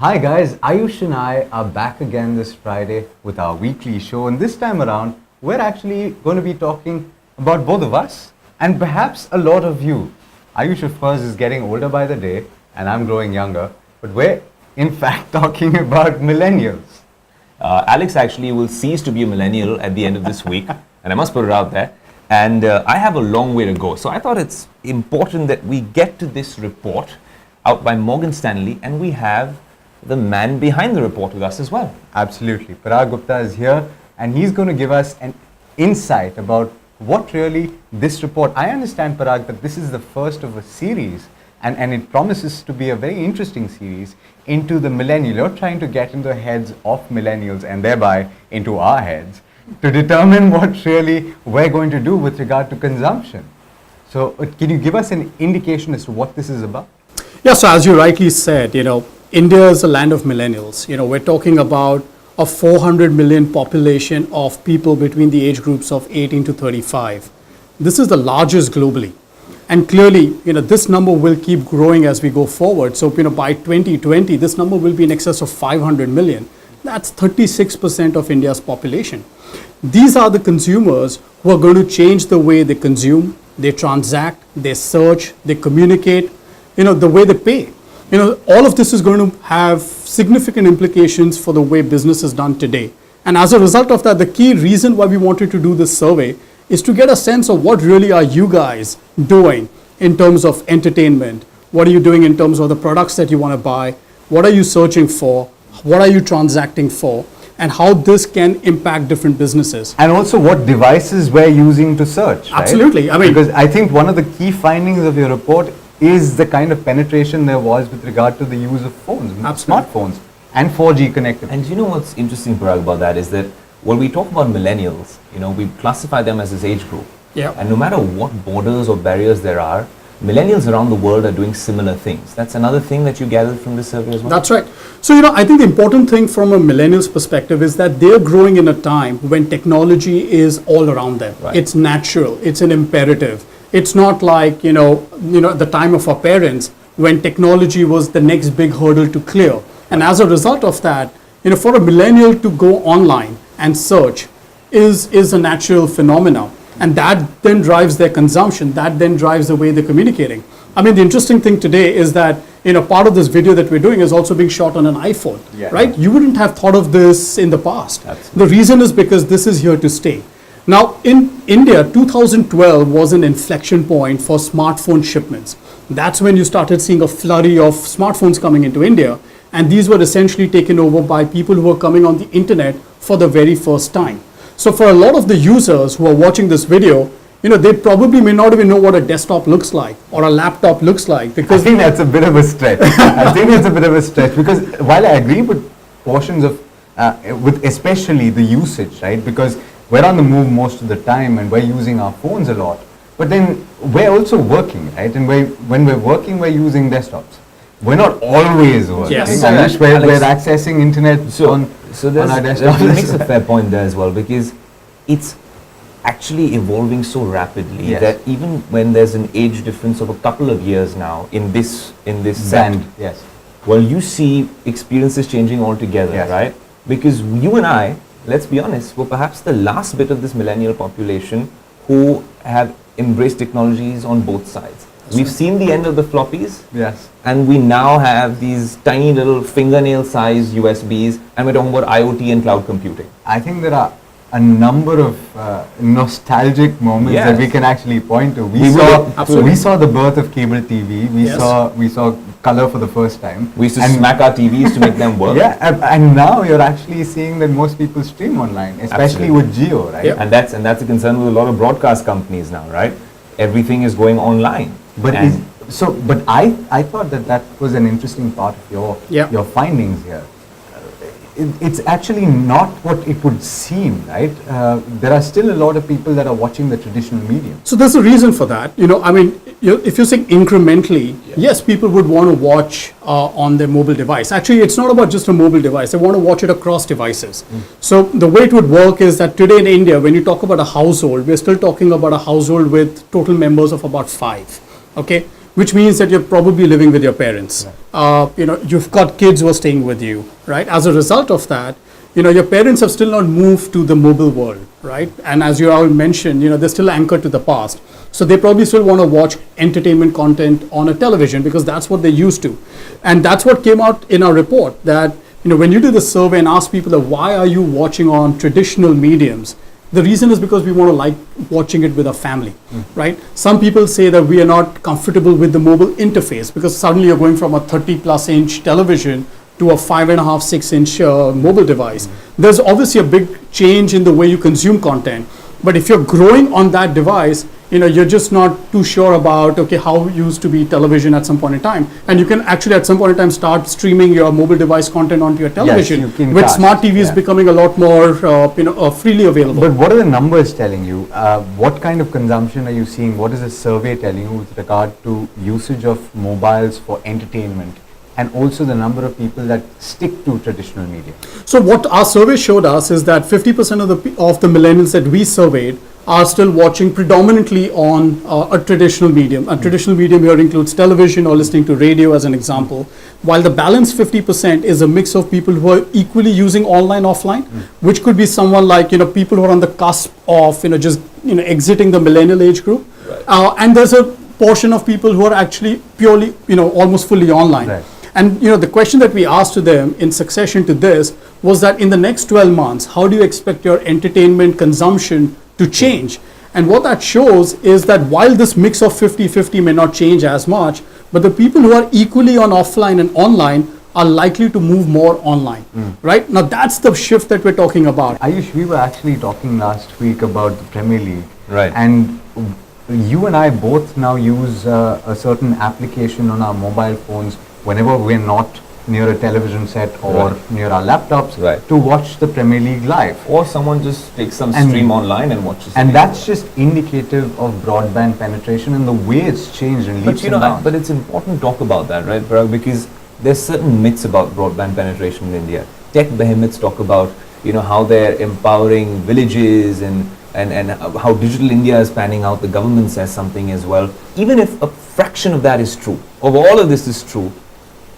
Hi guys, Ayush and I are back again this Friday with our weekly show, and this time around we're actually going to be talking about both of us and perhaps a lot of you. Ayush of course is getting older by the day and I'm growing younger, but we're in fact talking about millennials. Alex actually will cease to be a millennial at the end of this week, and I must put it out there. And I have a long way to go. So I thought it's important that we get to this report out by Morgan Stanley, and we have the man behind the report with us as well. Absolutely. Parag Gupta is here and he's going to give us an insight about what really this report, I understand Parag that this is the first of a series and it promises to be a very interesting series into the millennial. You're trying to get into the heads of millennials and thereby into our heads to determine what really we're going to do with regard to consumption. So can you give us an indication as to what this is about? Yeah, so as you rightly said, India is a land of millennials. We're talking about a 400 million population of people between the age groups of 18 to 35. This is the largest globally. And clearly, this number will keep growing as we go forward. So, by 2020, this number will be in excess of 500 million. That's 36% of India's population. These are the consumers who are going to change the way they consume, they transact, they search, they communicate, the way they pay. All of this is going to have significant implications for the way business is done today. And as a result of that, the key reason why we wanted to do this survey is to get a sense of what really are you guys doing in terms of entertainment. What are you doing in terms of the products that you want to buy? What are you searching for? What are you transacting for? And how this can impact different businesses. And also what devices we're using to search. Absolutely. Right? Because I think one of the key findings of your report is the kind of penetration there was with regard to the use of phones, smartphones, and 4G connectivity. And you know what's interesting, Parag, about that is that when we talk about millennials, we classify them as this age group. Yeah. And no matter what borders or barriers there are, millennials around the world are doing similar things. That's another thing that you gathered from this survey as well? That's right. So, I think the important thing from a millennial's perspective is that they're growing in a time when technology is all around them. Right. It's natural. It's an imperative. It's not like, at the time of our parents when technology was the next big hurdle to clear. And as a result of that, for a millennial to go online and search is a natural phenomenon. And that then drives their consumption. That then drives the way they're communicating. I mean, the interesting thing today is that, part of this video that we're doing is also being shot on an iPhone, right? You wouldn't have thought of this in the past. Absolutely. The reason is because this is here to stay. Now, in India, 2012 was an inflection point for smartphone shipments. That's when you started seeing a flurry of smartphones coming into India. And these were essentially taken over by people who were coming on the internet for the very first time. So for a lot of the users who are watching this video, they probably may not even know what a desktop looks like or a laptop looks like. Because I think that's a bit of a stretch. Because while I agree with portions of, with especially the usage, right? Because we're on the move most of the time and we're using our phones a lot. But then we're also working, right? And when we're working, we're using desktops. We're not always working. Yes. We're accessing internet on our desktop. He makes a fair point there as well, because it's actually evolving so rapidly that even when there's an age difference of a couple of years now in this band, well, you see experiences changing altogether, right? Because you and I, let's be honest, were perhaps the last bit of this millennial population who have embraced technologies on both sides. We've seen the end of the floppies, and we now have these tiny little fingernail-sized USBs, and we're talking about IoT and cloud computing. I think there are a number of nostalgic moments that we can actually point to. We saw the birth of cable TV. We saw color for the first time. We used to smack our TVs to make them work. And now you're actually seeing that most people stream online, especially with Jio, right? And that's a concern with a lot of broadcast companies now, right? Everything is going online. But I thought that was an interesting part of your findings here. It's actually not what it would seem, right? There are still a lot of people that are watching the traditional medium. So there's a reason for that. If you're saying incrementally, yes, people would want to watch on their mobile device. Actually, it's not about just a mobile device. They want to watch it across devices. So the way it would work is that today in India, when you talk about a household, we're still talking about a household with total members of about 5. Okay. which means that you're probably living with your parents. You've got kids who are staying with you, right? As a result of that, your parents have still not moved to the mobile world, right? And as you all mentioned, they're still anchored to the past. So they probably still want to watch entertainment content on a television because that's what they're used to. And that's what came out in our report, that when you do the survey and ask people that why are you watching on traditional mediums, the reason is because we want to like watching it with a family, right? Some people say that we are not comfortable with the mobile interface because suddenly you're going from a 30+ inch television to a 5.5, 6-inch mobile device. There's obviously a big change in the way you consume content. But if you're growing on that device, you're just not too sure about, how it used to be television at some point in time. And you can actually at some point in time start streaming your mobile device content onto your television, with smart TVs becoming a lot more freely available. But what are the numbers telling you? What kind of consumption are you seeing? What is the survey telling you with regard to usage of mobiles for entertainment? And also the number of people that stick to traditional media. So what our survey showed us is that 50% of the millennials that we surveyed are still watching predominantly on a traditional medium. A traditional medium here includes television or listening to radio as an example, while the balance 50% is a mix of people who are equally using online, offline, which could be someone like, people who are on the cusp of, exiting the millennial age group. Right. And there's a portion of people who are actually purely, almost fully online. Right. And the question that we asked to them in succession to this was that in the next 12 months, how do you expect your entertainment consumption to change? And what that shows is that while this mix of 50-50 may not change as much, but the people who are equally on offline and online are likely to move more online, right? Now that's the shift that we're talking about. Ayush, we were actually talking last week about the Premier League. Right. And you and I both now use a certain application on our mobile phones whenever we're not near a television set or near our laptops to watch the Premier League live. Or someone just takes some stream online and watches it. And that's just indicative of broadband penetration and the way it's changed in leaps and bounds. But it's important to talk about that, right, Parag? Because there's certain myths about broadband penetration in India. Tech behemoths talk about, how they're empowering villages and how digital India is panning out. The government says something as well. Even if a fraction of that is true, of all of this is true,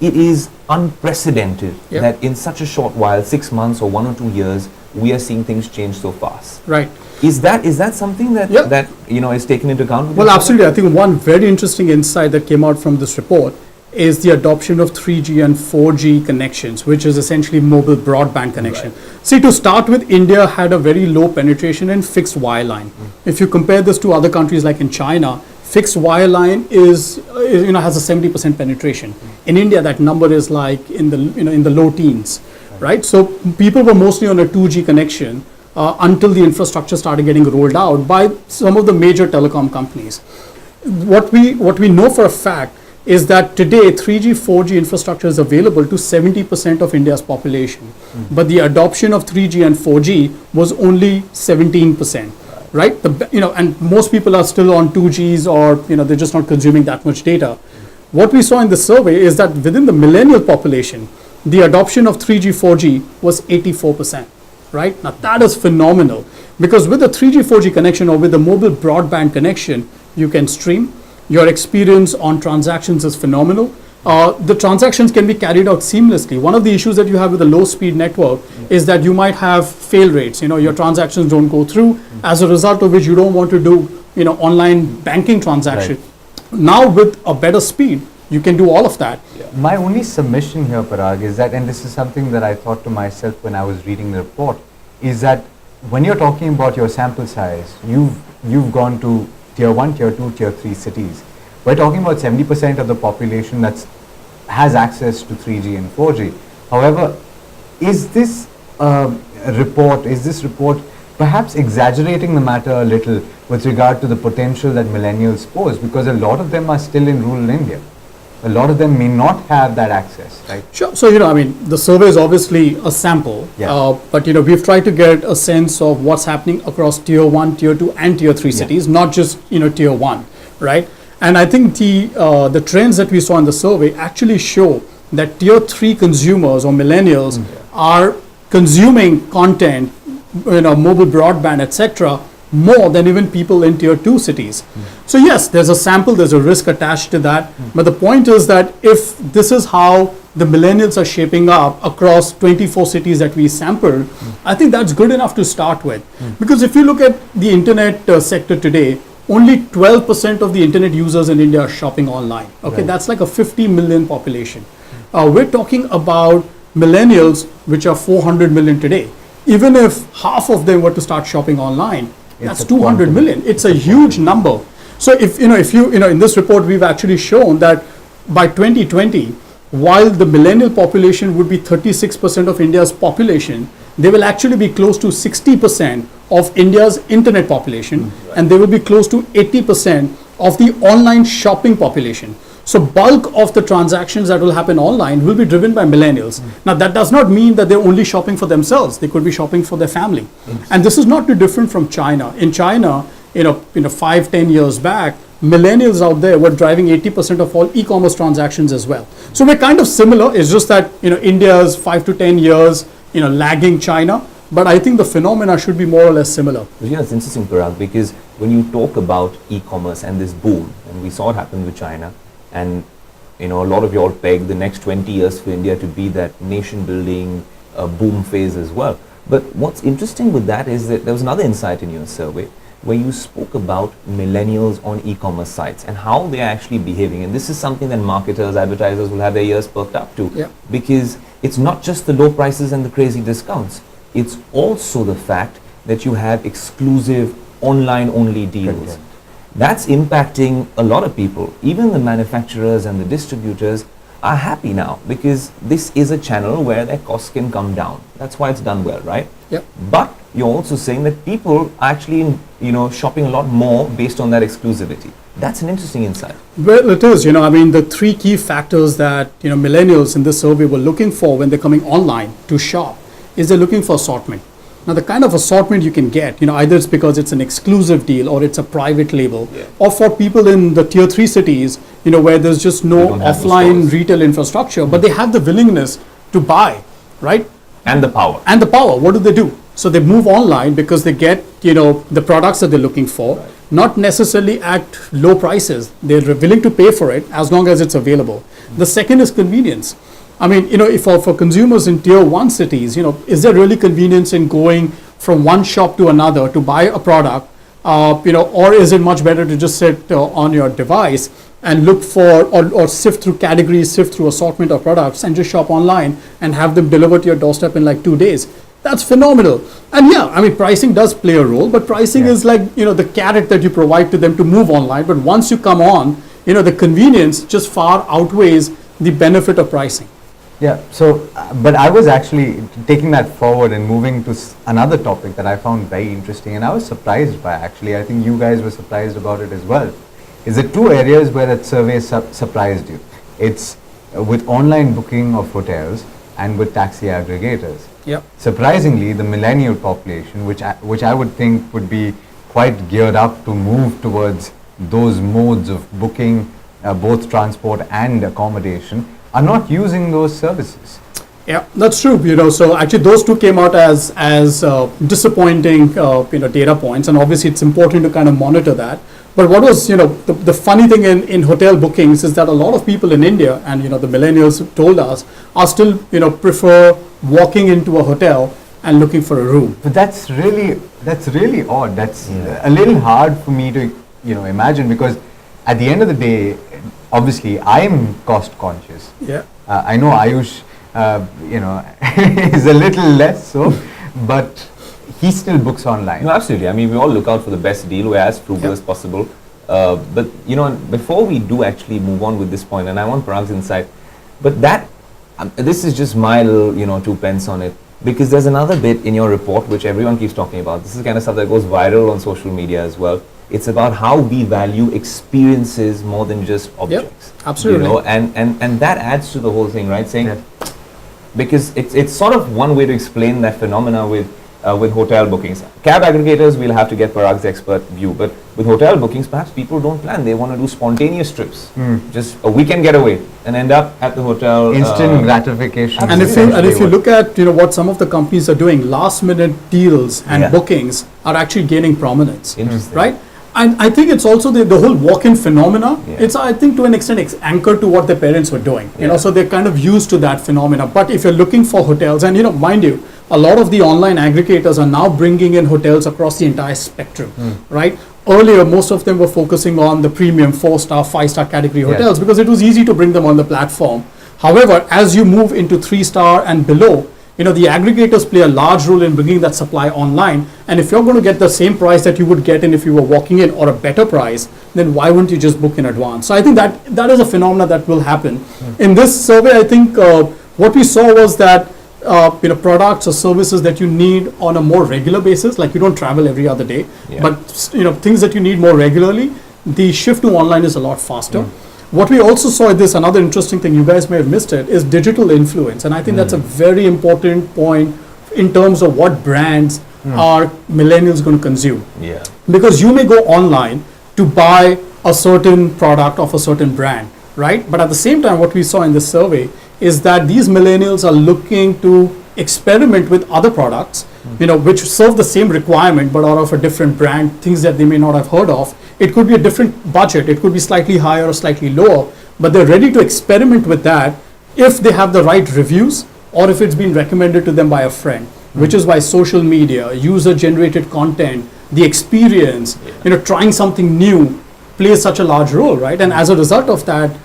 it is unprecedented that in such a short while, 6 months or 1 or 2 years, we are seeing things change so fast. Right. Is that something that is taken into account? Well, absolutely. I think one very interesting insight that came out from this report is the adoption of 3G and 4G connections, which is essentially mobile broadband connection. Right. See, to start with, India had a very low penetration in fixed wireline. If you compare this to other countries like in China, fixed wireline has a 70% penetration. In India, that number is like in the low teens, right? So people were mostly on a 2G connection until the infrastructure started getting rolled out by some of the major telecom companies. What we know for a fact is that today 3G, 4G infrastructure is available to 70% of India's population, but the adoption of 3G and 4G was only 17%. Right, and most people are still on 2Gs or they're just not consuming that much data. What we saw in the survey is that within the millennial population, the adoption of 3G, 4G was 84%. Right, now that is phenomenal because with the 3G, 4G connection or with the mobile broadband connection, you can stream. Your experience on transactions is phenomenal. The transactions can be carried out seamlessly. One of the issues that you have with a low-speed network is that you might have fail rates. Your transactions don't go through, as a result of which you don't want to do, online banking transaction. Right. Now with a better speed, you can do all of that. Yeah. My only submission here, Parag, is that, and this is something that I thought to myself when I was reading the report, is that when you're talking about your sample size, you've gone to tier 1, tier 2, tier 3 cities. We're talking about 70% of the population that has access to 3G and 4G. However, is this report perhaps exaggerating the matter a little with regard to the potential that millennials pose? Because a lot of them are still in rural India. A lot of them may not have that access, right? Sure. So, the survey is obviously a sample, but, we've tried to get a sense of what's happening across tier 1, tier 2 and tier 3 cities, not just, tier 1, right? And I think the trends that we saw in the survey actually show that tier 3 consumers or millennials are consuming content, mobile broadband, etc., more than even people in tier 2 cities. So yes, there's a sample, there's a risk attached to that. But the point is that if this is how the millennials are shaping up across 24 cities that we sampled, I think that's good enough to start with. Because if you look at the internet sector today, only 12% of the internet users in India are shopping online. Okay, Right. that's like a 50 million population. We're talking about millennials, which are 400 million today. Even if half of them were to start shopping online, that's a 200 quantum. million. It's a huge number. So if you in this report, we've actually shown that by 2020, while the millennial population would be 36% of India's population, they will actually be close to 60% of India's internet population, and they will be close to 80% of the online shopping population. So bulk of the transactions that will happen online will be driven by millennials. Now that does not mean that they're only shopping for themselves. They could be shopping for their family. And this is not too different from China. In China, 5-10 years back, millennials out there were driving 80% of all e-commerce transactions as well. So we're kind of similar. It's just that India's 5 to 10 years lagging China. But I think the phenomena should be more or less similar. It's interesting, Parag, because when you talk about e-commerce and this boom, and we saw it happen with China, and a lot of you all peg the next 20 years for India to be that nation-building boom phase as well. But what's interesting with that is that there was another insight in your survey where you spoke about millennials on e-commerce sites and how they are actually behaving. And this is something that marketers, advertisers will have their ears perked up to. Yeah. Because it's not just the low prices and the crazy discounts. It's also the fact that you have exclusive online-only deals. Content. That's impacting a lot of people. Even the manufacturers and the distributors are happy now because this is a channel where their costs can come down. That's why it's done well, right? Yep. But you're also saying that people are actually, shopping a lot more based on that exclusivity. That's an interesting insight. Well, it is. The three key factors that millennials in this survey were looking for when they're coming online to shop is they're looking for assortment. Now, the kind of assortment you can get, either it's because it's an exclusive deal or it's a private label, or for people in the tier 3 cities, where there's just no don't have the offline stores. retail infrastructure, but they have the willingness to buy, right? And the power. And the power, what do? So they move online because they get, the products that they're looking for, not necessarily at low prices. They're willing to pay for it as long as it's available. The second is convenience. If for consumers in tier 1 cities, is there really convenience in going from one shop to another to buy a product, or is it much better to just sit on your device and look for or sift through categories, sift through assortment of products and just shop online and have them delivered to your doorstep in like 2 days? That's phenomenal. And pricing does play a role, but pricing is like, the carrot that you provide to them to move online. But once you come on, the convenience just far outweighs the benefit of pricing. Yeah, so, but I was actually taking that forward and moving to another topic that I found very interesting and I was surprised by actually. I think you guys were surprised about it as well. Is there two areas where that survey surprised you? It's with online booking of hotels and with taxi aggregators. Yep. Surprisingly, the millennial population, which I would think would be quite geared up to move towards those modes of booking both transport and accommodation, are not using those services. Yeah, that's true. So actually those two came out as disappointing data points, and obviously it's important to kind of monitor that. But what was the funny thing in hotel bookings is that a lot of people in India, and the millennials told us, are still prefer walking into a hotel and looking for a room. But that's really odd. That's a little hard for me to imagine, because at the end of the day, obviously I'm cost conscious. Yeah. I know Ayush is a little less so, but he still books online. No, absolutely. We all look out for the best deal. We're as frugal as possible. But before we do actually move on with this point, and I want Parag's insight, but that this is just my little 2 pence on it, because there's another bit in your report which everyone keeps talking about. This is the kind of stuff that goes viral on social media as well. It's about how we value experiences more than just objects. Yep, absolutely. And that adds to the whole thing, right? Saying because it's sort of one way to explain that phenomena with hotel bookings. Cab aggregators, we'll have to get Parag's expert view, but with hotel bookings, perhaps people don't plan. They want to do spontaneous trips, just a weekend getaway, and end up at the hotel. Instant gratification. And if you look at what some of the companies are doing, last minute deals and bookings, are actually gaining prominence. Interesting. Right? And I think it's also the whole walk-in phenomena. Yeah. It's, I think, to an extent, anchored to what their parents were doing. You know, so they're kind of used to that phenomena. But if you're looking for hotels, and mind you, a lot of the online aggregators are now bringing in hotels across the entire spectrum, right? Earlier, most of them were focusing on the premium 4-star, 5-star category hotels because it was easy to bring them on the platform. However, as you move into 3-star and below, the aggregators play a large role in bringing that supply online. And if you're going to get the same price that you would get in if you were walking in, or a better price, then why wouldn't you just book in advance? So I think that is a phenomenon that will happen. In this survey, I think what we saw was that products or services that you need on a more regular basis, like you don't travel every other day, but things that you need more regularly, the shift to online is a lot faster. What we also saw in this, another interesting thing, you guys may have missed it, is digital influence. And I think that's a very important point in terms of what brands are millennials going to consume. Yeah. Because you may go online to buy a certain product of a certain brand, right? But at the same time, what we saw in this survey is that these millennials are looking to experiment with other products, which serve the same requirement but are of a different brand, things that they may not have heard of. It could be a different budget, it could be slightly higher or slightly lower, but they're ready to experiment with that if they have the right reviews or if it's been recommended to them by a friend, which is why social media, user-generated content, the experience, trying something new plays such a large role, right? And as a result of that,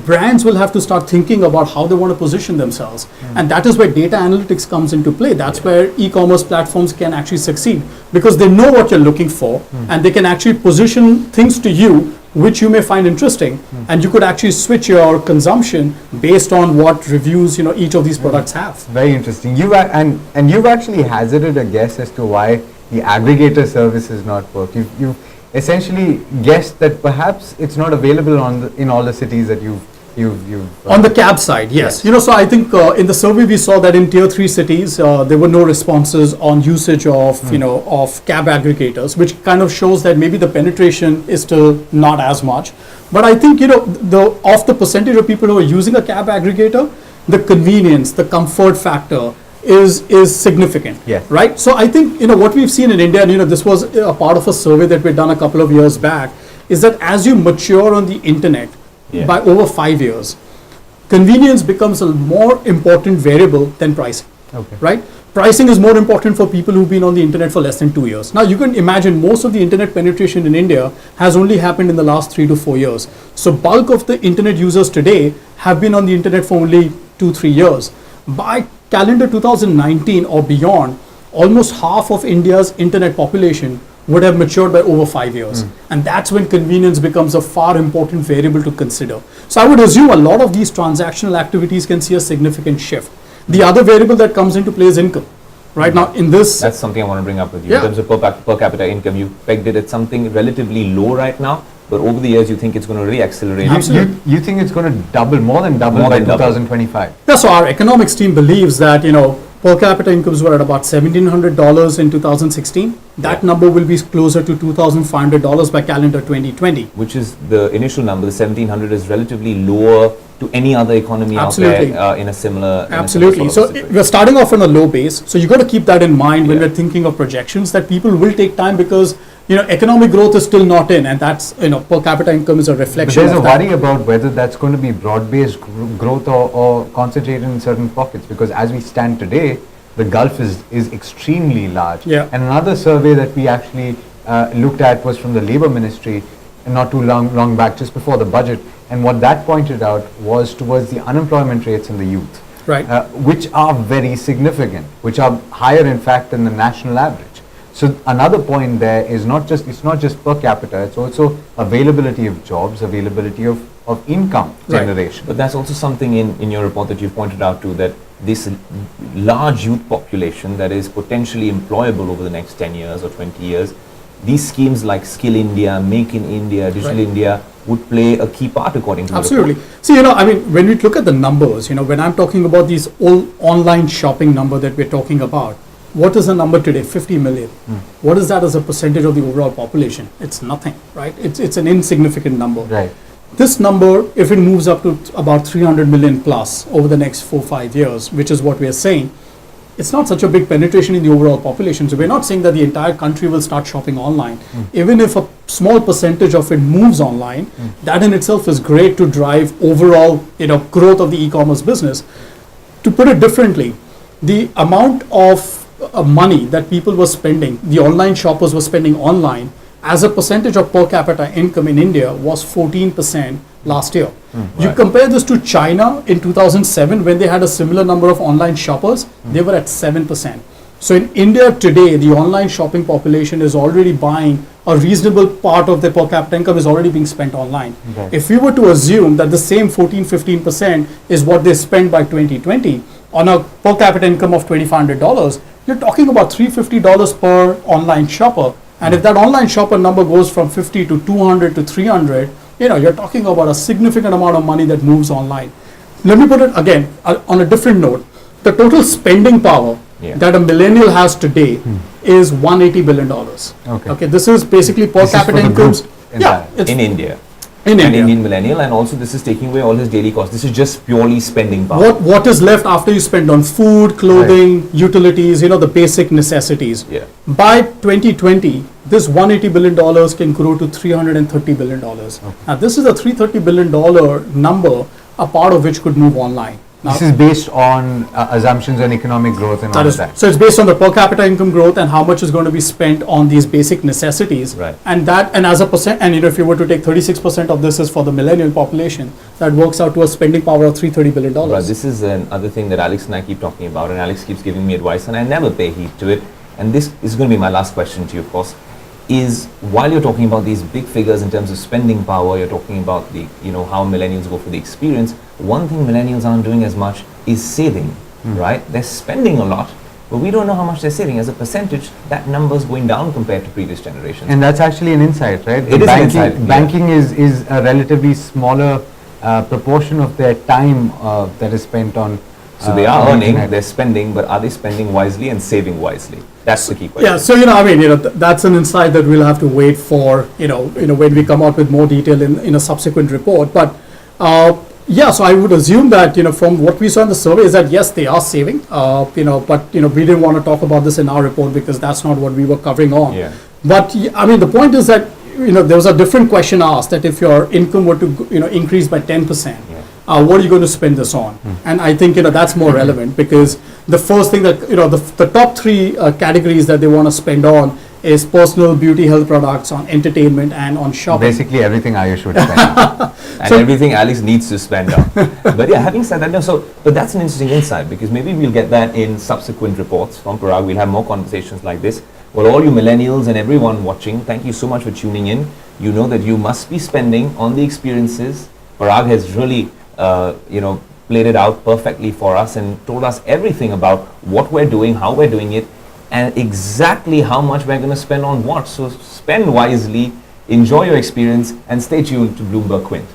brands will have to start thinking about how they want to position themselves. And that is where data analytics comes into play. That's where e-commerce platforms can actually succeed, because they know what you're looking for and they can actually position things to you which you may find interesting, and you could actually switch your consumption based on what reviews each of these products have. Very interesting. You've actually hazarded a guess as to why the aggregator service is not working. You've essentially guessed that perhaps it's not available in all the cities that you've on the cab side, yes. So I think in the survey we saw that in tier 3 cities there were no responses on usage of of cab aggregators, which kind of shows that maybe the penetration is still not as much. But I think of the percentage of people who are using a cab aggregator, the convenience, the comfort factor is significant, right? So I think what we've seen in India, and this was a part of a survey that we've done a couple of years back, is that as you mature on the internet by over 5 years, convenience becomes a more important variable than pricing, right? Pricing is more important for people who've been on the internet for less than 2 years. Now you can imagine most of the internet penetration in India has only happened in the last 3 to 4 years. So bulk of the internet users today have been on the internet for only 2-3 years. By calendar 2019 or beyond, almost half of India's internet population would have matured by over 5 years. And that's when convenience becomes a far important variable to consider. So I would assume a lot of these transactional activities can see a significant shift. The other variable that comes into play is income. Right now in this... That's something I want to bring up with you. In terms of per capita income, you pegged it at something relatively low right now, but over the years you think it's going to really accelerate. You think it's going to double, more than double by 2025? Yeah, so our economics team believes that, per capita incomes were at about $1,700 in 2016. That number will be closer to $2,500 by calendar 2020. Which is the initial number. The 1,700 is relatively lower to any other economy out there in a similar... Absolutely. So we're starting off on a low base. So you got to keep that in mind when we're thinking of projections, that people will take time because economic growth is still not in, and that's, per capita income is a reflection of that. But there's a worry about whether that's going to be broad-based growth or concentrated in certain pockets, because as we stand today, the gulf is extremely large. Yeah. And another survey that we actually looked at was from the Labour Ministry, not too long back, just before the budget, and what that pointed out was towards the unemployment rates in the youth, right, which are very significant, which are higher in fact than the national average. So another point there is it's not just per capita, it's also availability of jobs, availability of income generation. But that's also something in your report that you've pointed out too, that this large youth population that is potentially employable over the next 10 years or 20 years, these schemes like Skill India, Make in India, Digital India would play a key part according to Absolutely. See, when we look at the numbers, when I'm talking about these all online shopping number that we're talking about, what is the number today? 50 million. What is that as a percentage of the overall population? It's nothing, right? It's an insignificant number. Right. This number, if it moves up to about 300 million plus over the next 4-5 years, which is what we are saying, it's not such a big penetration in the overall population. So we're not saying that the entire country will start shopping online. Even if a small percentage of it moves online, that in itself is great to drive overall, growth of the e-commerce business. To put it differently, the amount of money that people were spending, the online shoppers were spending online, as a percentage of per capita income in India was 14% last year. You compare this to China in 2007 when they had a similar number of online shoppers, they were at 7%. So in India today, the online shopping population is already buying a reasonable part of their per capita income is already being spent online. If we were to assume that the same 14-15% is what they spend by 2020 on a per capita income of $2,500, you're talking about $350 per online shopper. And if that online shopper number goes from 50 to 200 to 300, you're talking about a significant amount of money that moves online. Let me put it again on a different note. The total spending power that a millennial has today is $180 billion. Okay, this is basically per capita incomes. In India. In India. Indian millennial, and also this is taking away all his daily costs. This is just purely spending power. What is left after you spend on food, clothing, utilities, the basic necessities. By 2020, this $180 billion can grow to $330 billion. Now, this is a $330 billion number, a part of which could move online. Now, this is based on assumptions on economic growth and all of that. So it's based on the per capita income growth and how much is going to be spent on these basic necessities. And as a percent, and if you were to take 36% of this is for the millennial population, that works out to a spending power of $330 billion. Right, this is another thing that Alex and I keep talking about, and Alex keeps giving me advice, and I never pay heed to it. And this is going to be my last question to you, of course, is while you're talking about these big figures in terms of spending power, you're talking about the, how millennials go for the experience. One thing millennials aren't doing as much is saving, right? They're spending a lot, but we don't know how much they're saving. As a percentage, that number's going down compared to previous generations. And that's actually an insight, right? It is an insight. Banking is a relatively smaller proportion of their time that is spent on. So they are earning, they're spending, but are they spending wisely and saving wisely? That's the key question. Yeah, so that's an insight that we'll have to wait for, when we come out with more detail in a subsequent report. But so I would assume that, from what we saw in the survey is that yes, they are saving, but we didn't want to talk about this in our report because that's not what we were covering on. But the point is that, there was a different question asked that if your income were to, increase by 10%, what are you going to spend this on? And I think, that's more relevant because the first thing that, the top three categories that they want to spend on is personal beauty health products, on entertainment, and on shopping. Basically everything Ayush would spend. And everything Alex needs to spend on. But yeah, having said that, but that's an interesting insight because maybe we'll get that in subsequent reports from Parag. We'll have more conversations like this. Well, all you millennials and everyone watching, thank you so much for tuning in. You know that you must be spending on the experiences. Parag has really, played it out perfectly for us and told us everything about what we're doing, how we're doing it, and exactly how much we're going to spend on what. So spend wisely, enjoy your experience, and stay tuned to Bloomberg Quint.